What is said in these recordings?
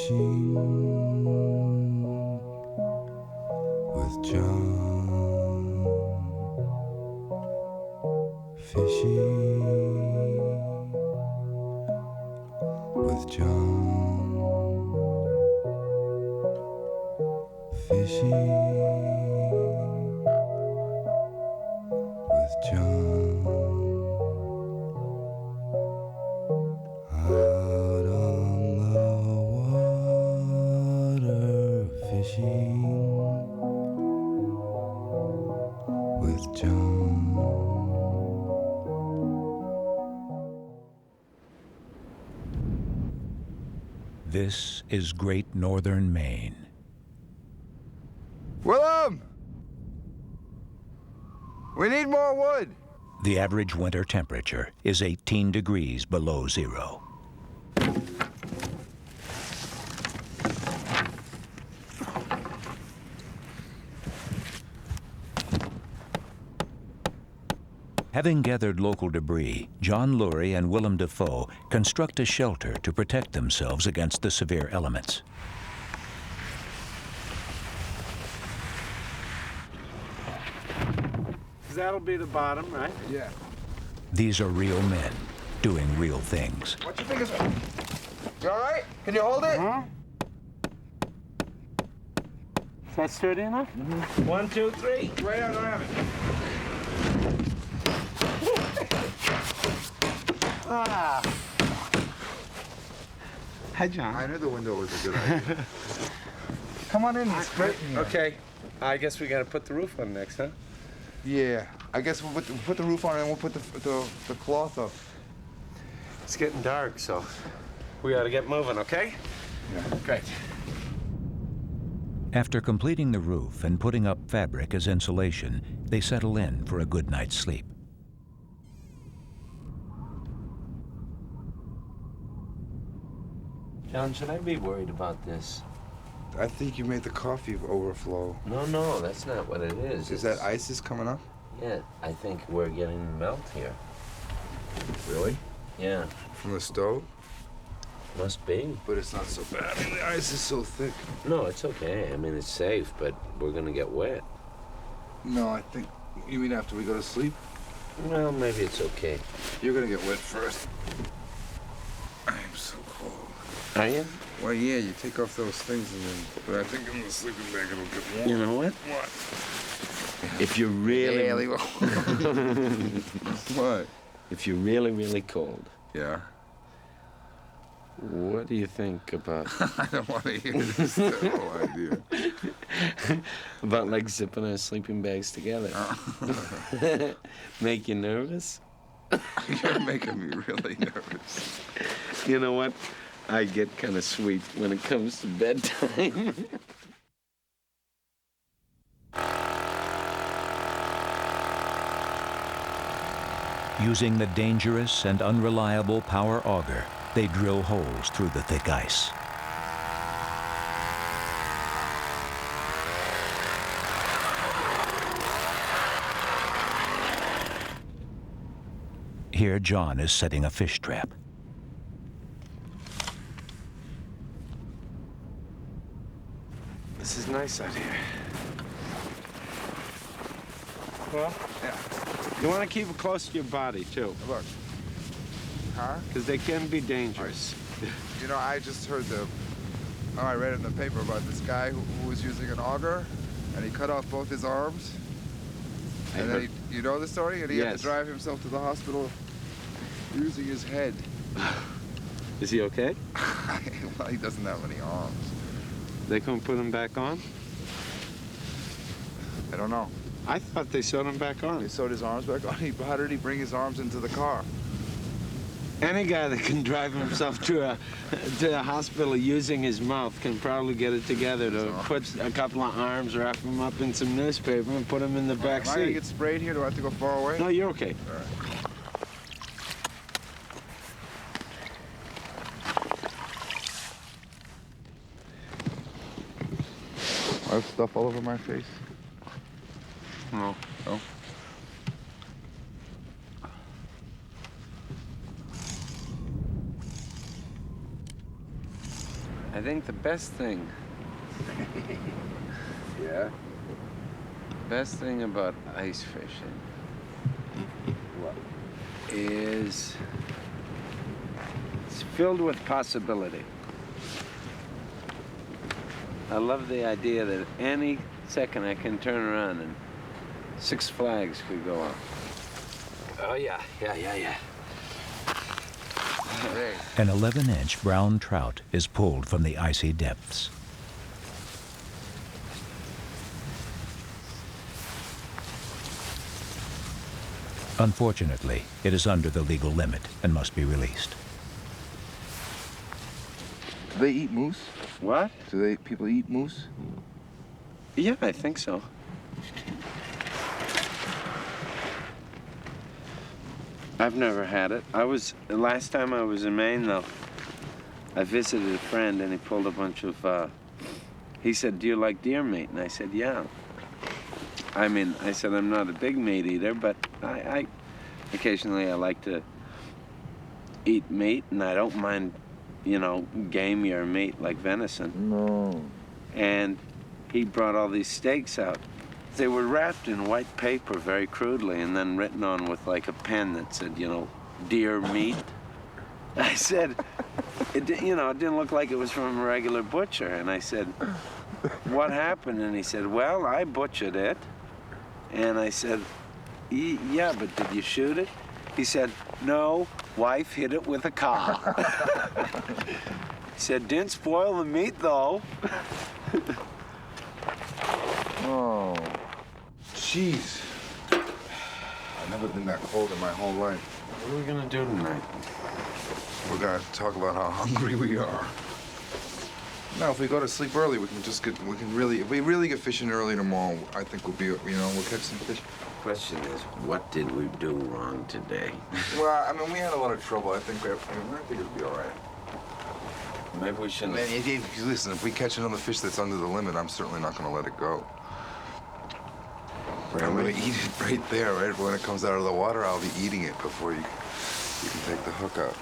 Fishing with John. Fishing with John. Fishing with John. Out on the water, fishing with John. This is Great Northern Maine. Willem! We need more wood. The average winter temperature is 18 degrees below zero. Having gathered local debris, John Lurie and Willem Dafoe construct a shelter to protect themselves against the severe elements. That'll be the bottom, right? Yeah. These are real men doing real things. What you think is... You all right? Can you hold it? Huh? Is that sturdy enough? Mm-hmm. 1, 2, 3. Right out, I have it. Ah. Hi, John. I knew the window was a good idea. Come on in, it's great. Okay. I guess we gotta put the roof on next, huh? Yeah, I guess we'll put the roof on and we'll put the cloth up. It's getting dark, so we gotta get moving, okay? Yeah, great. After completing the roof and putting up fabric as insulation, they settle in for a good night's sleep. John, should I be worried about this? I think you made the coffee overflow. No, that's not what it is. Is that ISIS coming up? Yeah, I think we're getting melt here. Really? Yeah, From the stove? must be. But it's not so bad. I mean, the ice is so thick. No, it's okay. I mean, it's safe, but we're gonna get wet. No, I think... You mean after we go to sleep? Well, maybe it's okay. You're gonna get wet first. I'm so cold. Are you? Well, yeah, you take off those things and then... But I think in the sleeping bag it'll get warm. You know what? What? If you're really... Yeah, what? If you're really, really cold, Yeah. what do you think about... I don't want to hear this terrible idea. about, like, zipping our sleeping bags together? Make you nervous? You're making me really nervous. You know what? I get kind of sweet when it comes to bedtime. Using the dangerous and unreliable power auger, they drill holes through the thick ice. Here, John is setting a fish trap. This is nice out here. Well, Yeah. you want to keep it close to your body, too, Look. Huh? because they can be dangerous. You know, I just heard I read in the paper about this guy who was using an auger, and he cut off both his arms. And then you know the story? And he had Yes. to drive himself to the hospital using his head. Is he okay? Well, he doesn't have any arms. They couldn't put him back on? I don't know. I thought they sewed him back He on. sewed his arms back on. How did he bring his arms into the car? Any guy that can drive himself to a hospital using his mouth can probably get it together to put a couple of arms, wrap him up in some newspaper, and put him in the back Am I gonna seat. get sprayed here? Do I have to go far away? No, you're okay. All right. I have stuff all over my face. No. No? I think the best thing, Yeah? best thing about ice fishing is it's filled with possibility. I love the idea that any second I can turn around and Six Flags could go up. Oh, yeah. Hey. An 11-inch brown trout is pulled from the icy depths. Unfortunately, it is under the legal limit and must be released. Do they eat moose? What? Do people eat moose? Yeah, I think so. I've never had it. Last time I was in Maine, though, I visited a friend and he pulled a bunch of, he said, do you like deer meat? And I said, yeah. I mean, I said, I'm not a big meat eater, but I occasionally I like to eat meat, and I don't mind, you know, gamier meat like venison. No. And he brought all these steaks out. They were wrapped in white paper very crudely and then written on with like a pen that said, you know, deer meat. I said, it didn't look like it was from a regular butcher. And I said, what happened? And he said, well, I butchered it. And I said, yeah, but did you shoot it? He said, no, wife hit it with a car. He said, didn't spoil the meat, though. Oh, jeez. I've never been that cold in my whole life. What are we gonna do tonight? We're gonna talk about how hungry we are. Now, if we go to sleep early, if we really get fishing early tomorrow, I think we'll catch some fish. Question is, what did we do wrong today? Well, I mean, we had a lot of trouble. I think it'll be all right. Maybe we shouldn't. Man, listen, if we catch another fish that's under the limit, I'm certainly not gonna let it go. I'm gonna eat it right there, right? When it comes out of the water, I'll be eating it before you can take the hook out.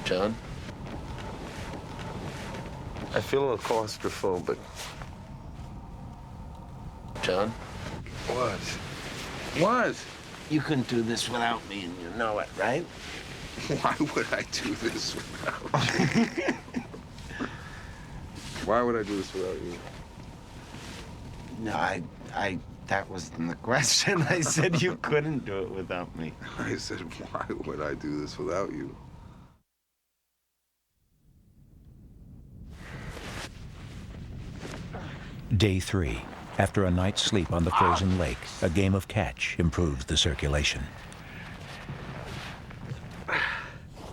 John? I feel a little claustrophobic. John? What? What? You couldn't do this without me, and you know it, right? Why would I do this without you? Why would I do this without you? No, that wasn't the question. I said you couldn't do it without me. I said, why would I do this without you? Day 3. After a night's sleep on the frozen lake, a game of catch improves the circulation.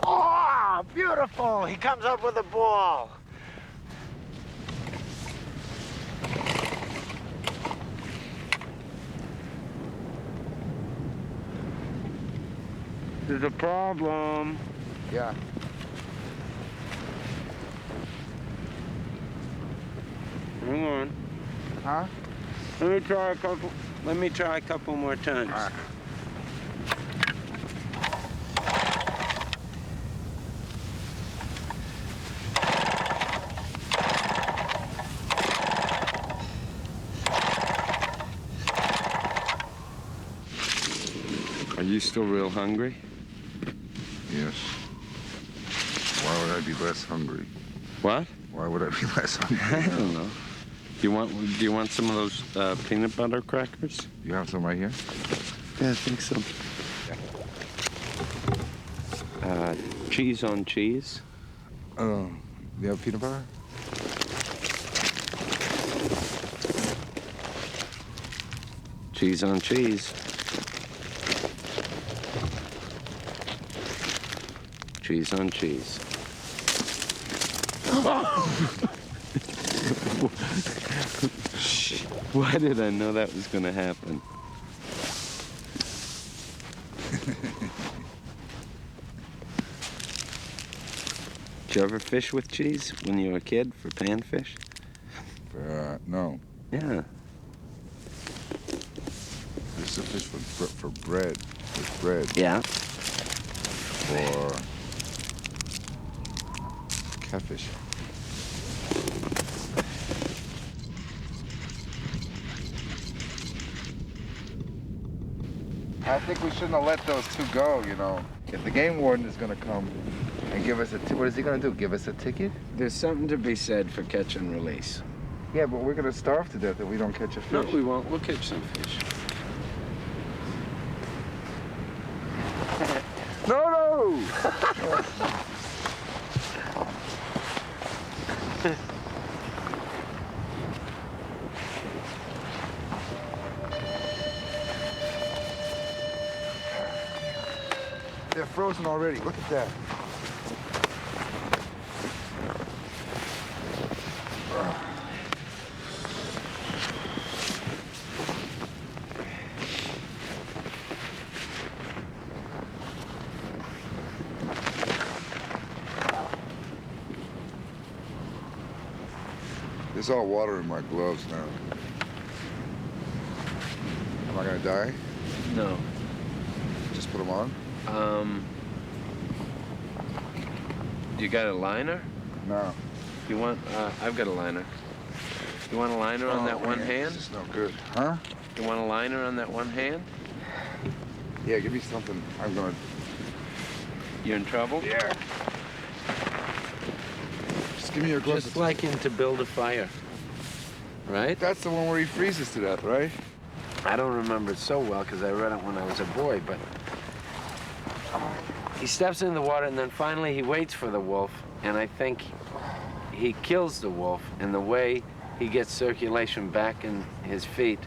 Oh, beautiful! He comes up with a ball. There's a problem. Yeah. Hang on. Huh? Let me try a couple more times. All right. Are you still real hungry? Yes. Why would I be less hungry? What? Why would I be less hungry? I don't know. Do you want some of those peanut butter crackers? You have some right here? Yeah, I think so. Cheese on cheese. You have peanut butter? Cheese on cheese. Cheese on cheese. Why did I know that was going to happen? Did you ever fish with cheese when you were a kid for panfish? No. Yeah. I used to fish for bread. With bread. Yeah. For Catfish. I think we shouldn't have let those two go, you know. If the game warden is gonna come and give us a what is he gonna do? Give us a ticket? There's something to be said for catch and release. Yeah, but we're gonna starve to death if we don't catch a fish. No, we won't. We'll catch some fish. No! They're frozen already. Look at that. There's all water in my gloves now. Am I gonna die? No. Just put them on? You got a liner? No. You want, I've got a liner. You want a liner on that one hand? This is no good. Huh? You want a liner on that one hand? Yeah, give me something. I'm gonna... You in trouble? Yeah. Just give me your gloves. Just like him to build a fire, right? That's the one where he freezes to death, right? I don't remember it so well because I read it when I was a boy, but he steps in the water and then finally he waits for the wolf, and I think he kills the wolf, and the way he gets circulation back in his feet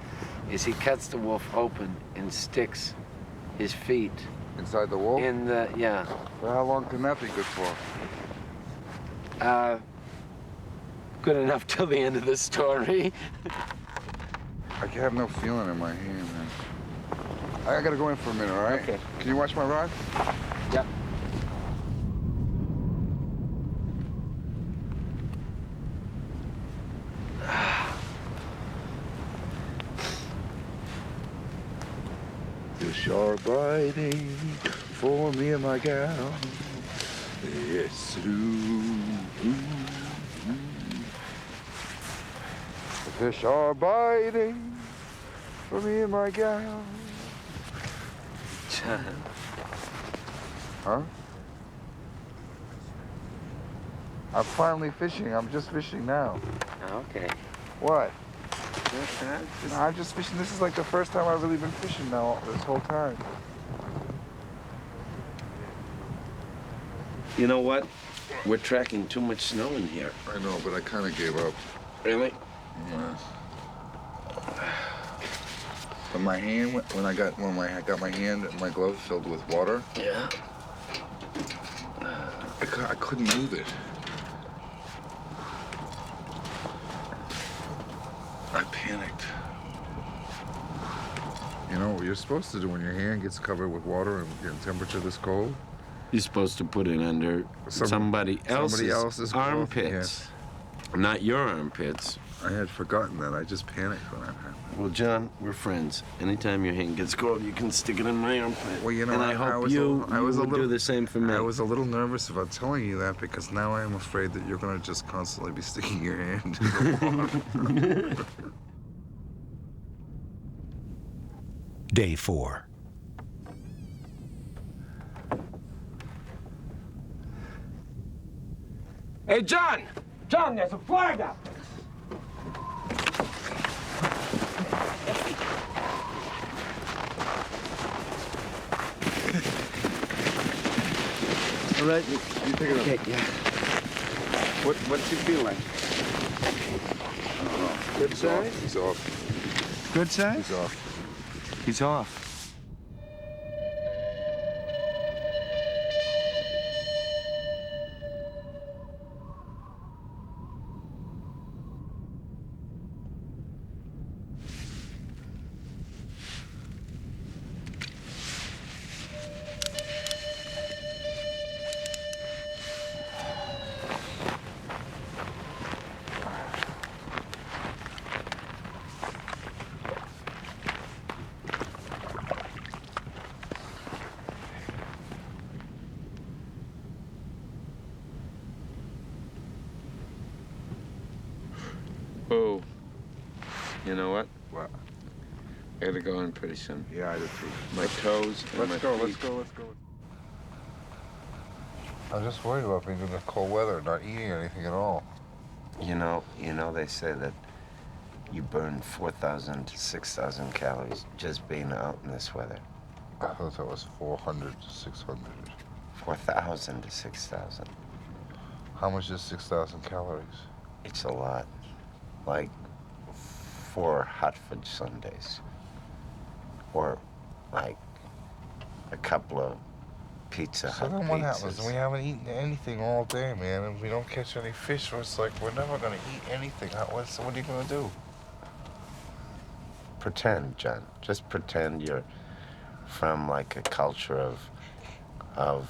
is he cuts the wolf open and sticks his feet Inside the wolf? in the, yeah. Well, how long can that be good for? Good enough till the end of the story. I have no feeling in my hand, man. I gotta go in for a minute, all right? Okay. Can you watch my rod? Yep. Fish are biting for me and my gal. Yes, The fish are biting for me and my gal. Huh? I'm finally fishing. I'm just fishing now. Okay. What? No, I'm just fishing. This is like the first time I've really been fishing now this whole time. You know what? We're tracking too much snow in here. I know, but I kind of gave up. Really? Yeah. But my hand, when I got my hand and my glove filled with water, Yeah. I couldn't move it. I panicked. You know what you're supposed to do when your hand gets covered with water and temperature this cold? You're supposed to put it under somebody else's armpits, not your armpits. I had forgotten that. I just panicked when that happened. Well, John, we're friends. Anytime your hand gets cold, you can stick it in my armpit. Well, you know, and I hope you would do the same for me. I was a little nervous about telling you that because now I am afraid that you're going to just constantly be sticking your hand in the water. Day 4. Hey, John! John, there's a flag up! All right. You pick it up. Okay, yeah. What's he feel like? Good size? He's off. Good size? He's off. He's off. Oh, you know what? What? I gotta go in pretty soon. Yeah, I do too. My toes and Let's my go, feet. let's go. I'm just worried about being in the cold weather and not eating anything at all. You know, they say that you burn 4,000 to 6,000 calories just being out in this weather. I thought that was 400 to 600. 4,000 to 6,000. How much is 6,000 calories? It's a lot. Like 4 hot fudge sundaes. Or like a couple of Pizza Hut So then what pizzas. happens? We haven't eaten anything all day, man, and we don't catch any fish, so it's like we're never gonna eat anything. What are you gonna do? Pretend, John. Just pretend you're from like a culture of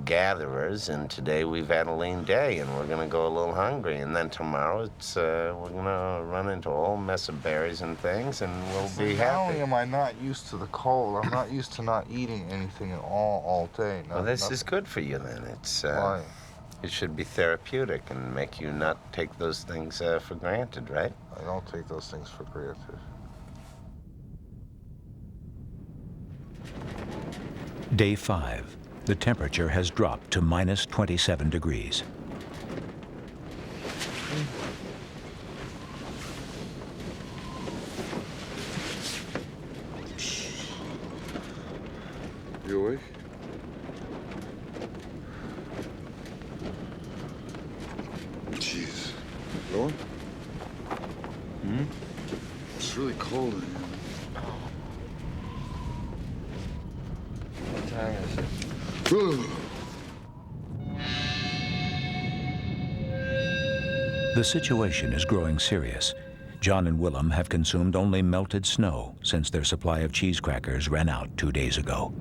gatherers, and today we've had a lean day and we're gonna go a little hungry, and then tomorrow it's we're gonna run into a whole mess of berries and things, and we'll be Not happy. only am I not used to the cold, I'm not used to not eating anything at all day. Well, this is good for you then. It's Why? it should be therapeutic and make you not take those things for granted, right? I don't take those things for granted. Day 5. The temperature has dropped to minus 27 degrees. You awake? Jeez. Going? It's really cold in here. What time is it? The situation is growing serious. John and Willem have consumed only melted snow since their supply of cheese crackers ran out 2 days ago.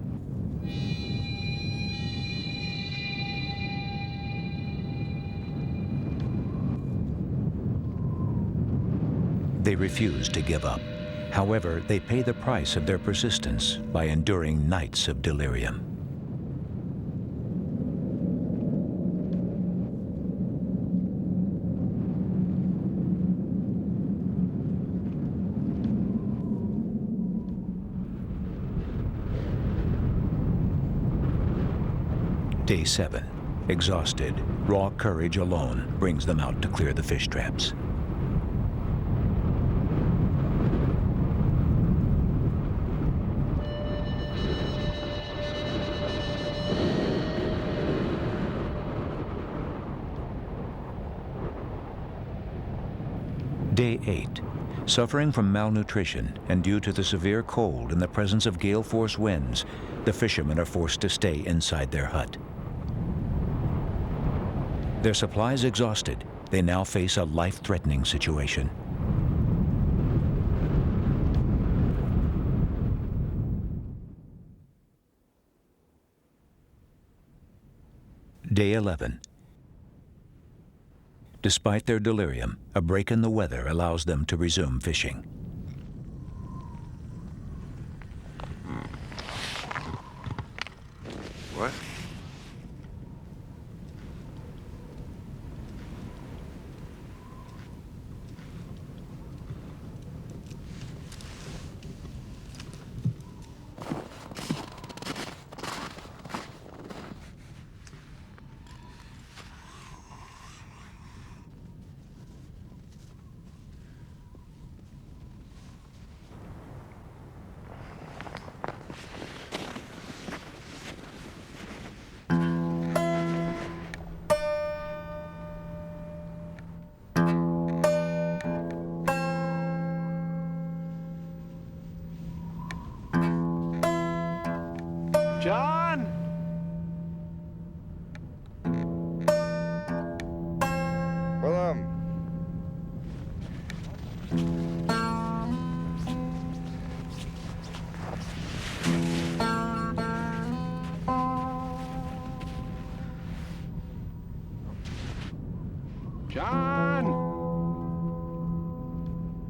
They refuse to give up. However, they pay the price of their persistence by enduring nights of delirium. Day 7. Exhausted, raw courage alone brings them out to clear the fish traps. Day 8. Suffering from malnutrition and due to the severe cold and the presence of gale force winds, the fishermen are forced to stay inside their hut. Their supplies exhausted, they now face a life-threatening situation. Day 11. Despite their delirium, a break in the weather allows them to resume fishing. What? John! Willem! John!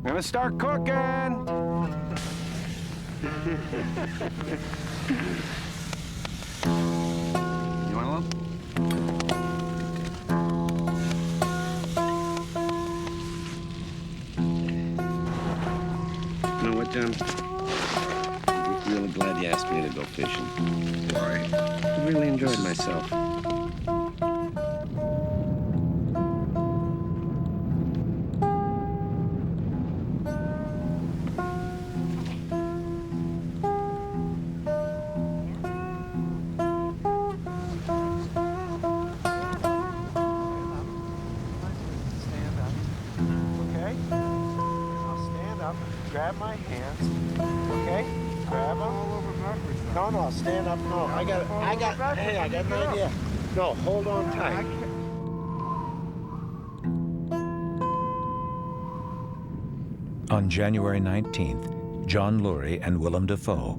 Gonna start cooking! You want a little? what, John? I'm really glad you asked me to go fishing. Why? I really enjoyed myself. Grab my hands, okay? Grab them. All over backwards. No, stand up. No, I got an idea. No, hold on tight. On January 19th, John Lurie and Willem Dafoe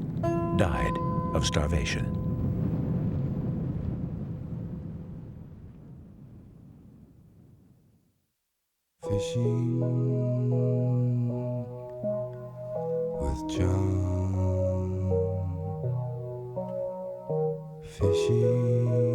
died of starvation. Fishing with John. Fishing